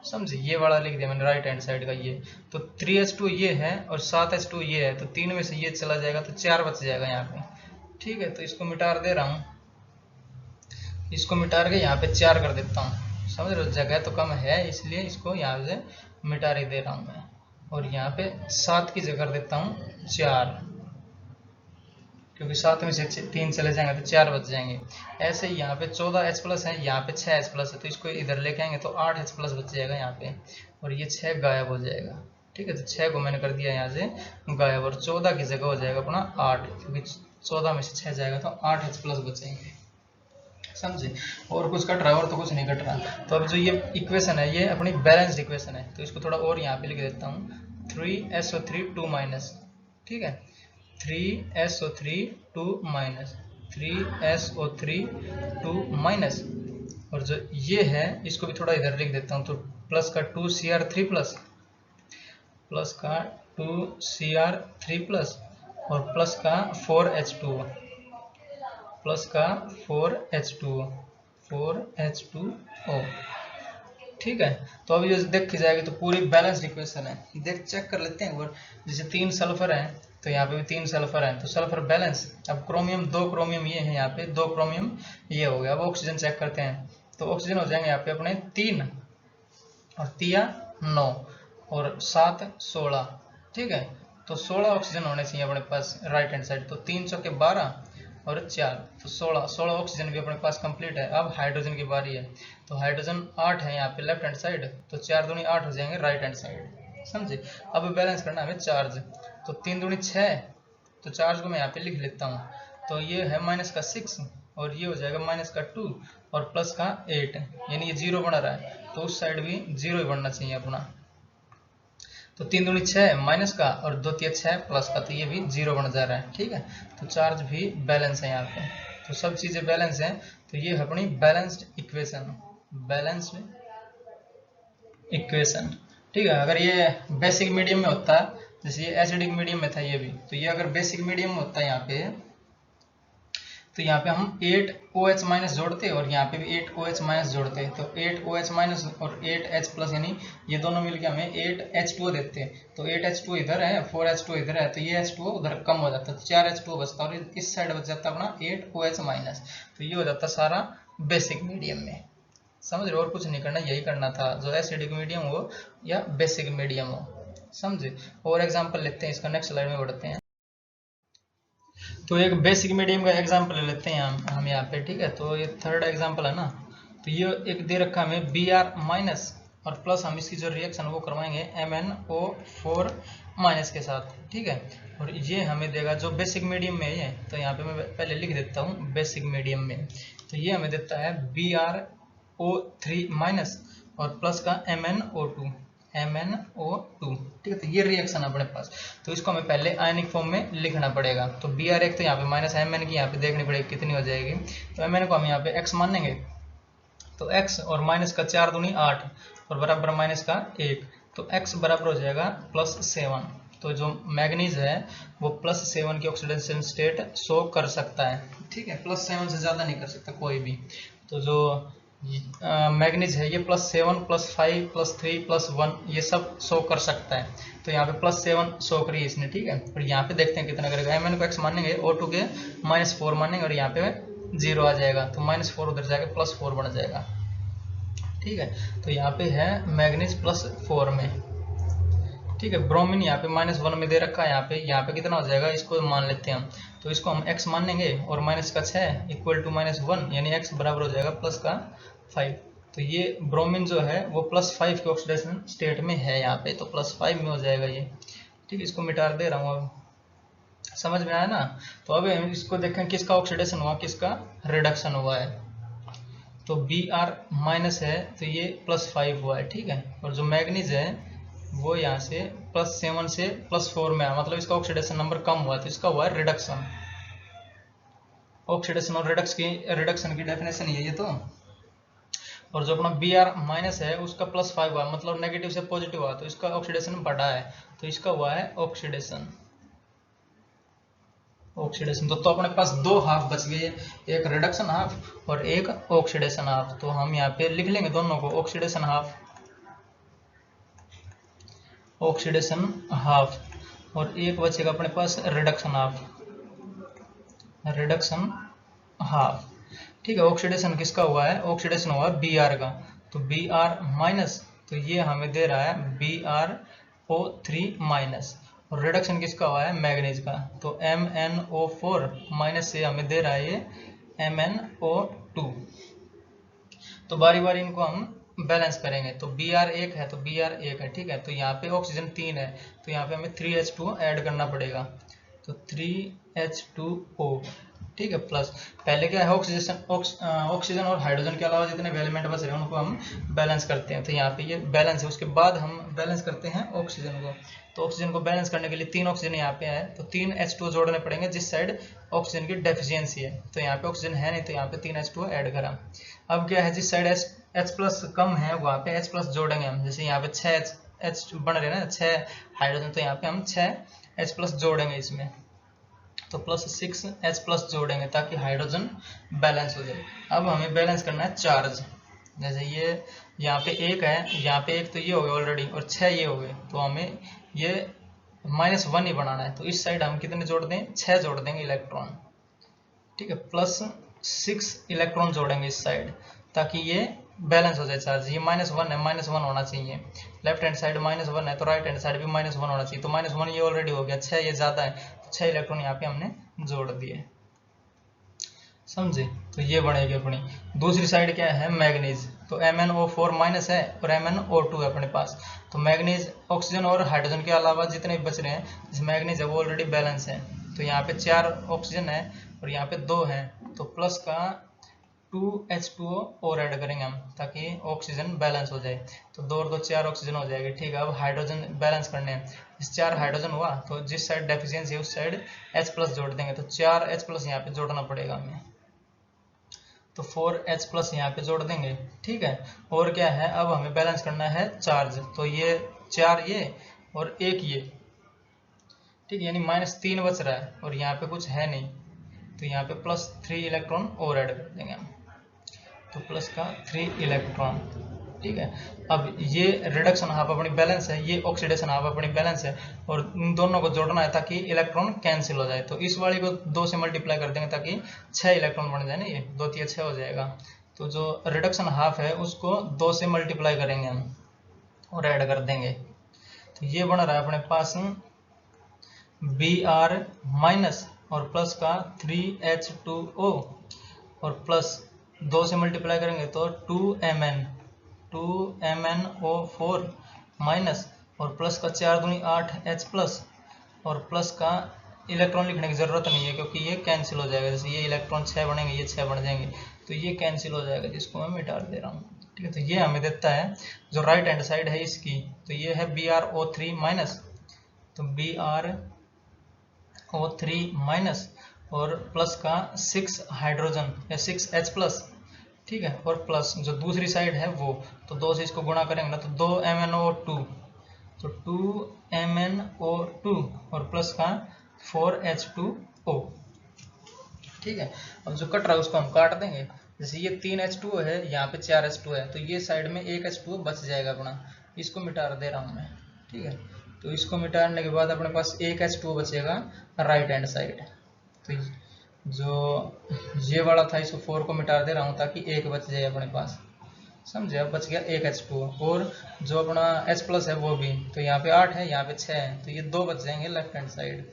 समझे, ये वाला लिख दिया मैंने राइट हैंड साइड का ये। तो 3H2 ये है और 7H2 ये है, तो 3 में से ये चला जाएगा तो 4 बच जाएगा यहाँ पे। ठीक है। तो इसको मिटा दे रहा हूँ, इसको मिटा के यहाँ पे 4 कर देता हूँ। समझ रहे हो, जगह तो कम है इसलिए इसको यहाँ से मिटा दे रहा हूँ मैं, और यहाँ पे 7 की जगह कर देता हूँ 4, क्योंकि 7 में से 3 चले जाएंगे तो 4 बच जाएंगे। ऐसे ही यहाँ पे 14H प्लस है, यहाँ पे 6H प्लस है, तो इसको इधर लेके आएंगे तो 8H प्लस बच जाएगा यहाँ पे, और ये 6 गायब हो जाएगा। ठीक है। तो 6 को मैंने कर दिया यहाँ से गायब, और 14 की जगह हो जाएगा अपना 8, क्योंकि 14 में से 6 जाएगा तो 8H प्लस बचेंगे। समझे, और कुछ कट रहा है, और तो कुछ नहीं कट रहा। तो अब जो ये इक्वेशन है ये अपनी बैलेंस्ड इक्वेशन है, तो इसको थोड़ा और यहाँ पे लिख देता हूँ, 3SO3 2 माइनस। ठीक है। 3SO3 2 माइनस, 3SO3 2 माइनस, और जो ये है इसको भी थोड़ा इधर लिख देता हूँ, तो प्लस का 2Cr3 प्लस, प्लस का 2Cr3 प्लस और प्लस का 4H2O, प्लस का 4H2O, 4H2O। ठीक है। तो अभी जो देख की जाएगी तो पूरी बैलेंस्ड इक्वेशन है, देख चेक कर लेते हैं एक बार। जैसे 3 सल्फर हैं तो यहाँ पे भी 3 सल्फर हैं, तो सल्फर बैलेंस। अब क्रोमियम 2 क्रोमियम ये है, यहाँ पे 2 क्रोमियम ये हो गया। अब ऑक्सीजन चेक करते हैं, तो ऑक्सीजन हो जाएंगे यहाँ पे अपने 3 और तिया 9 और 7 16। ठीक है। तो 16 ऑक्सीजन होने चाहिए अपने पास राइट हैंड साइड, तो 3 चौके 12 और 4, तो 16 ऑक्सीजन भी अपने पास कंप्लीट है। अब हाइड्रोजन की बारी है, तो हाइड्रोजन 8 है यहाँ पे लेफ्ट हैंड साइड, तो 4 दूनी 8 हो जाएंगे राइट हैंड साइड। समझे। अब बैलेंस करना है हमें चार्ज, तो 3 दूनी 6, तो चार्ज को मैं यहाँ पे लिख लेता हूँ, तो ये है माइनस का 6 और ये हो जाएगा माइनस का 2 और प्लस का 8, यानी ये 0 बना रहा है, तो उस साइड भी 0 ही बनना चाहिए अपना। तो 3 दूनी 6 माइनस का और 2 तिया 6 प्लस का, तो ये भी 0 बन जा रहा है। ठीक है। तो चार्ज भी बैलेंस है यहाँ पे, तो सब चीजें बैलेंस हैं। तो ये अपनी बैलेंस्ड इक्वेशन, बैलेंस्ड इक्वेशन। ठीक है। अगर ये बेसिक मीडियम में होता है, जैसे ये एसिडिक मीडियम में था ये भी, तो ये अगर बेसिक मीडियम में होता है यहाँ पे, तो यहाँ पे हम 8 OH माइनस जोड़ते और यहाँ पे भी 8 OH माइनस जोड़ते, तो 8 OH माइनस और 8 H प्लस, यानी ये दोनों मिलके हमें 8 H2O देते हैं। तो 8 H2O इधर है, 4 H2O इधर है, तो ये H2O उधर कम हो जाता है, तो 4 H2O बचता और इस साइड बच जाता अपना 8 OH माइनस। तो ये हो जाता सारा बेसिक मीडियम में। समझ रहे हो? और कुछ नहीं करना, यही करना था, जो एसिडिक मीडियम हो या बेसिक मीडियम हो। समझे? और एग्जाम्पल लेते हैं इसका, नेक्स्ट स्लाइड में बढ़ते हैं। तो एक बेसिक मीडियम का एग्जांपल ले लेते हैं हम यहाँ पे, ठीक है। तो ये थर्ड एग्जांपल है ना, तो ये एक दे रखा हमें Br माइनस और प्लस, हम इसकी जो रिएक्शन वो करवाएंगे MnO4 माइनस के साथ, ठीक है। और ये हमें देगा जो बेसिक मीडियम में है, तो यहाँ पे मैं पहले लिख देता हूँ बेसिक मीडियम में, तो ये हमें देता है BrO3 माइनस और प्लस का MnO2, ठीक है। तो ये रिएक्शन अपने पास, तो इसको हमें पहले आयनिक फॉर्म में लिखना पड़ेगा। तो Br एक तो यहाँ पे माइनस Mn की यहाँ पे देखनी पड़ेगी कितनी हो जाएगी, तो Mn को हम यहाँ पे x मानेंगे, तो x और माइनस का 4 दूनी 8 और बराबर माइनस का 1, तो x बराबर हो जाएगा +7। तो जो मैग्नीज है वो +7 की ऑक्सीडेशन स्टेट शो कर सकता है, ठीक है। +7 से ज़्यादा नहीं कर सकता कोई भी। तो जो मैग्नीज है ये +7 +5 +3 +1 ये सब शो कर सकता है। तो यहाँ पे +7 शो करी इसने, ठीक है। और यहाँ पे देखते हैं कितना करेगा। Mn को x मानेंगे, O2 के -4 मानेंगे और यहाँ पे 0 आ जाएगा, तो -4 उधर जाके +4 बन जाएगा, ठीक है। तो यहाँ पे है मैग्नीज +4 में, ठीक है। ब्रोमीन यहाँ पे -1 में दे रखा है, यहाँ पे कितना हो जाएगा इसको मान लेते हैं हम, तो इसको हम x मान लेंगे और माइनस का 6 इक्वल टू -1, यानी x बराबर हो जाएगा प्लस का 5। तो ये ब्रोमीन जो है वो +5 के ऑक्सीडेशन स्टेट में है यहाँ पे, तो +5 में हो जाएगा ये, ठीक है। इसको मिटा दे रहा हूँ, अब समझ में आया ना। तो अब हम इसको देखें किसका ऑक्सीडेशन हुआ, किसका रिडक्शन हुआ है। तो Br माइनस है तो ये +5 हुआ है, ठीक है। और जो मैग्नीज है वो यहाँ से +7 से +4 में आया, मतलब इसका ऑक्सीडेशन नंबर कम हुआ, तो इसका हुआ है रिडक्शन। ऑक्सीडेशन और रिडक्शन की डेफिनेशन ये है। तो और जो अपना Br माइनस है उसका +5 हुआ, मतलब नेगेटिव से पॉजिटिव हुआ, तो इसका ऑक्सीडेशन बढ़ा है, तो इसका हुआ है ऑक्सीडेशन। तो अपने पास दो हाफ बच गए, एक रिडक्शन हाफ और एक ऑक्सीडेशन हाफ। तो हम यहाँ पे लिख लेंगे दोनों को, ऑक्सीडेशन हाफ और एक बचेगा अपने पास रिडक्शन हाफ, ठीक है। ऑक्सीडेशन किसका हुआ है, ऑक्सीडेशन हुआ Br का, तो Br माइनस, तो ये हमें दे रहा है BrO3 माइनस, और रिडक्शन किसका हुआ है मैग्नीज का, तो MnO4 माइनस से हमें दे रहा है ये MnO2। तो बारी बारी इनको हम बैलेंस करेंगे। तो Br 1 है तो Br 1 है, ठीक है। तो यहाँ पे ऑक्सीजन 3 है, तो यहाँ पे हमें 3H2 ऐड करना पड़ेगा, तो 3H2O, ठीक है। प्लस पहले क्या है ऑक्सीजन और हाइड्रोजन के अलावा जितने एलिमेंट बच रहे हैं उनको हम बैलेंस करते हैं। तो यहाँ पे ये बैलेंस है, उसके बाद हम बैलेंस करते हैं ऑक्सीजन को। तो ऑक्सीजन को बैलेंस करने के लिए 3 ऑक्सीजन यहाँ पे है, तो 3 H2O जोड़ने पड़ेंगे जिस साइड ऑक्सीजन की डेफिशिएंसी है। तो यहाँ पे ऑक्सीजन है नहीं, तो यहाँ पे 3 H2O ऐड करा। अब क्या है, जिस साइड H प्लस कम है वहाँ पे H प्लस जोड़ेंगे हम। जैसे यहाँ पे 6 H बन रहे हैं ना, 6 हाइड्रोजन, तो यहाँ पे हम 6 H प्लस जोड़ेंगे इसमें, तो +6 H प्लस जोड़ेंगे ताकि हाइड्रोजन बैलेंस हो जाए। अब हमें बैलेंस करना है चार्ज। जैसे ये यहाँ पे 1 है, यहाँ पे 1 तो ये हो गए ऑलरेडी और 6 ये हो गए, तो हमें ये -1 ही बनाना है। तो इस साइड हम कितने जोड़ दें, 6 जोड़ देंगे इलेक्ट्रॉन, ठीक है। +6 इलेक्ट्रॉन जोड़ेंगे इस साइड ताकि ये बैलेंस हो जाए चार्ज। ये -1 है, -1 होना चाहिए। लेफ्ट हैंड साइड -1 है तो राइट हैंड साइड भी -1 होना चाहिए। तो -1 ये ऑलरेडी हो गया, 6 ये ज़्यादा है, तो 6 इलेक्ट्रॉन यहाँ पे हमने जोड़ दिए, समझे। तो ये बनेगी अपनी दूसरी साइड क्या है मैग्नीज, तो MnO4 माइनस है और MnO2 है अपने पास। तो मैग्नीज ऑक्सीजन और हाइड्रोजन के अलावा जितने भी बच रहे हैं, जैसे मैग्नीज है वो ऑलरेडी बैलेंस है, तो यहाँ पे 4 ऑक्सीजन है और यहाँ पे 2 है, तो प्लस का 2H2O और ऐड करेंगे हम ताकि ऑक्सीजन बैलेंस हो जाए। तो 2 और 2 4 ऑक्सीजन हो जाएगी, ठीक है। अब हाइड्रोजन बैलेंस करने हैं, इस 4 हाइड्रोजन हुआ तो जिस साइड डेफिशिएंसी है उस साइड H प्लस जोड़ देंगे, तो 4 H प्लस यहाँ पे जोड़ना पड़ेगा हमें, तो 4H प्लस यहाँ पे जोड़ देंगे, ठीक है। और क्या है, अब हमें बैलेंस करना है चार्ज। तो ये 4 ये और 1 ये, ठीक, यानी -3 बच रहा है और यहाँ पे कुछ है नहीं, तो यहाँ पे +3 इलेक्ट्रॉन और ऐड कर देंगे हम, तो प्लस का 3 इलेक्ट्रॉन, ठीक है। अब ये रिडक्शन हाफ अपनी बैलेंस है, ये ऑक्सीडेशन हाफ अपनी बैलेंस है, और इन दोनों को जोड़ना है ताकि इलेक्ट्रॉन कैंसिल हो जाए। तो इस वाली को 2 से मल्टीप्लाई कर देंगे ताकि 6 इलेक्ट्रॉन बन जाए ना, ये 2 3 6 हो जाएगा। तो जो रिडक्शन हाफ है उसको 2 से मल्टीप्लाई करेंगे हम और ऐड कर देंगे, तो ये बन रहा है अपने पास Br माइनस और प्लस का 3H2O और प्लस 2 से मल्टीप्लाई करेंगे तो 2MnO4 माइनस और प्लस का 4 दूनी 8H प्लस और प्लस का इलेक्ट्रॉन लिखने की ज़रूरत नहीं है क्योंकि ये कैंसिल हो जाएगा। जैसे ये इलेक्ट्रॉन 6 बनेंगे, ये 6 बन जाएंगे, तो ये कैंसिल हो जाएगा, जिसको मैं मिटा दे रहा हूँ, ठीक है। तो ये हमें देता है जो राइट हैंड साइड है इसकी, तो ये है BrO3 माइनस, तो BrO3 माइनस और प्लस का 6 हाइड्रोजन या 6H प्लस, ठीक है, और प्लस जो दूसरी साइड है वो, तो 2 से इसको गुणा करेंगे ना तो 2MnO2, तो 2MnO2 और प्लस का 4H2O, ठीक है। अब जो कट रहा है उसको हम काट देंगे। जैसे ये 3H2O है, यहाँ पे 4H2 है, तो ये साइड में 1 H2O बच जाएगा अपना, इसको मिटा दे रहा हूँ मैं, ठीक है। तो इसको मिटाने के बाद अपने पास 1 H2O बचेगा राइट हैंड साइड। तो जो ये वाला था इसको 4 को मिटा दे रहा हूँ ताकि 1 बच जाए अपने पास, समझे। अब बच गया 1 H2O और जो अपना H प्लस है वो भी, तो यहाँ पे 8 है, यहाँ पे 6 है, तो ये 2 बच जाएंगे लेफ्ट हैंड साइड।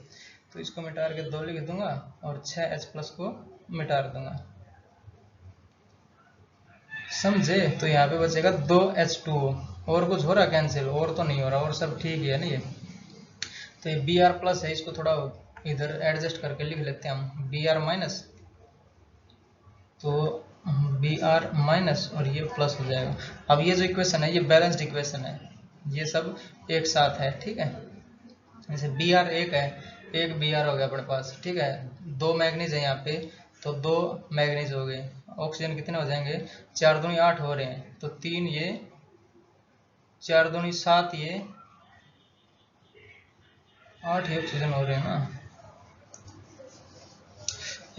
तो इसको मिटा के 2 लिख दूंगा और 6H प्लस को मिटा दूंगा, समझे। तो यहाँ पे बचेगा 2 H2O, और कुछ हो रहा कैंसिल? और तो नहीं हो रहा, और सब ठीक है ना ये। तो ये Br प्लस है, इसको थोड़ा इधर एडजस्ट करके लिख लेते हैं हम, Br माइनस, तो Br माइनस और ये प्लस हो जाएगा। अब ये जो इक्वेशन है ये बैलेंस्ड इक्वेशन है, ये सब एक साथ है, ठीक है। जैसे Br एक है, एक Br हो गया अपने पास, ठीक है। 2 मैग्नीज है यहाँ पे, तो 2 मैग्नीज हो गए। ऑक्सीजन कितने हो जाएंगे? 4 दूनी 8 हो रहे हैं, तो 3 ये, 4 दूनी 7 ये, 8 ही ऑक्सीजन हो रहे हैं ना।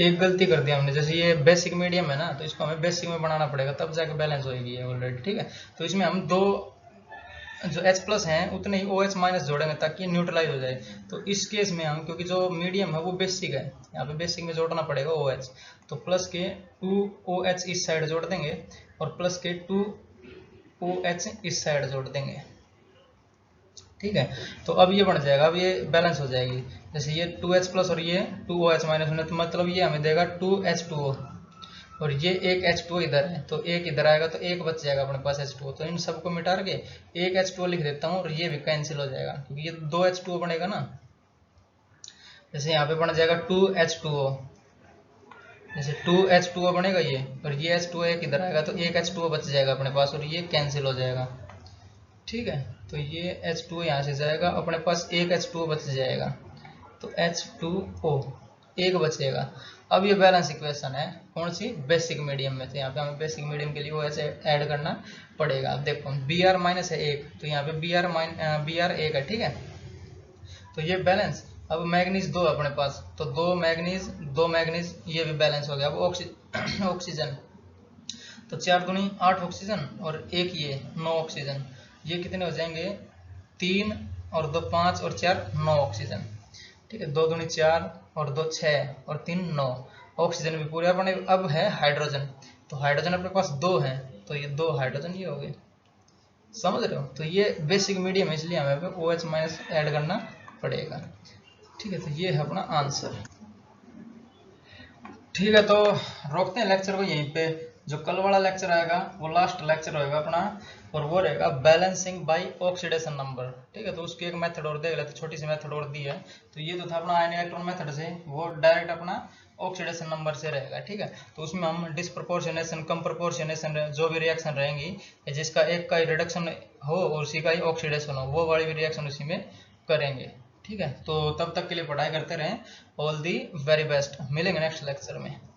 एक गलती कर दिया हमने, जैसे ये बेसिक मीडियम है ना, तो इसको हमें बेसिक में बनाना पड़ेगा तब जाके बैलेंस होएगी ये ऑलरेडी, ठीक है। तो इसमें हम 2 जो H प्लस हैं उतने ही OH माइनस जोड़ेंगे ताकि न्यूट्रलाइज हो जाए। तो इस केस में हम, क्योंकि जो मीडियम है वो बेसिक है, यहाँ पे बेसिक में जोड़ना पड़ेगा OH, तो प्लस के 2OH इस साइड जोड़ देंगे और प्लस के 2OH इस साइड जोड़ देंगे, ठीक है। तो अब ये बन जाएगा, अब ये बैलेंस हो जाएगी। जैसे ये 2H प्लस और ये 2OH माइनस होने, तो मतलब ये हमें देगा 2H2O और ये एक H2O इधर है, तो एक इधर आएगा तो एक बच जाएगा अपने पास H2O। तो इन सबको मिटा के एक H2O लिख देता हूँ और ये भी कैंसिल हो जाएगा क्योंकि ये 2 H2O बनेगा ना। जैसे यहाँ पे बन जाएगा 2H2O, जैसे 2H2O बनेगा ये, और ये H2O एक इधर आएगा तो एक H2O बच जाएगा अपने पास और ये कैंसिल हो जाएगा, ठीक है। तो ये H2O यहाँ से जाएगा, अपने पास एक H2O बच जाएगा, तो H2O एक बचेगा। अब ये बैलेंस इक्वेशन है कौन सी? बेसिक मीडियम में। तो यहाँ पे हमें बेसिक मीडियम के लिए वो ऐसे ऐड करना पड़ेगा। अब देखो Br माइनस है 1, तो यहाँ पे Br 1 है, ठीक है। तो ये बैलेंस। अब मैग्नीज 2 अपने पास, तो 2 मैग्नीज ये भी बैलेंस हो गया। अब ऑक्सीजन, तो 4 दूनी 8 ऑक्सीजन और एक ये 9 ऑक्सीजन, ये कितने हो जाएंगे? 3 और 2 5 और 4 9 ऑक्सीजन, ठीक है। 2 दूनी 4 और 2 6 और 3 9, ऑक्सीजन भी पूरे अपने। अब है हाइड्रोजन, तो हाइड्रोजन अपने पास 2 है, तो ये 2 हाइड्रोजन ये हो गए, समझ रहे हो। तो ये बेसिक मीडियम है, इसलिए हमें OH माइनस ऐड करना पड़ेगा, ठीक है। तो ये है अपना आंसर, ठीक है। तो रोकते हैं लेक्चर को यहीं पे। जो कल वाला लेक्चर आएगा वो लास्ट लेक्चर होएगा अपना, और वो रहेगा बैलेंसिंग बाय ऑक्सीडेशन नंबर, ठीक है। तो उसकी एक मेथड और देख लेते, छोटी सी मेथड और दी है। तो ये जो था अपना आयन इलेक्ट्रॉन मेथड से, वो डायरेक्ट अपना ऑक्सीडेशन नंबर से रहेगा, ठीक है। तो उसमें हम डिस्प्रपोर्शनेशन, कम प्रोपोर्शनेशन, जो भी रिएक्शन रहेंगी, जिसका एक का ही रिडक्शन हो और उसी का ही ऑक्सीडेशन हो, वो वाली भी रिएक्शन उसी में करेंगे, ठीक है। तो तब तक के लिए पढ़ाई करते रहें। ऑल दी वेरी बेस्ट, मिलेंगे नेक्स्ट लेक्चर में।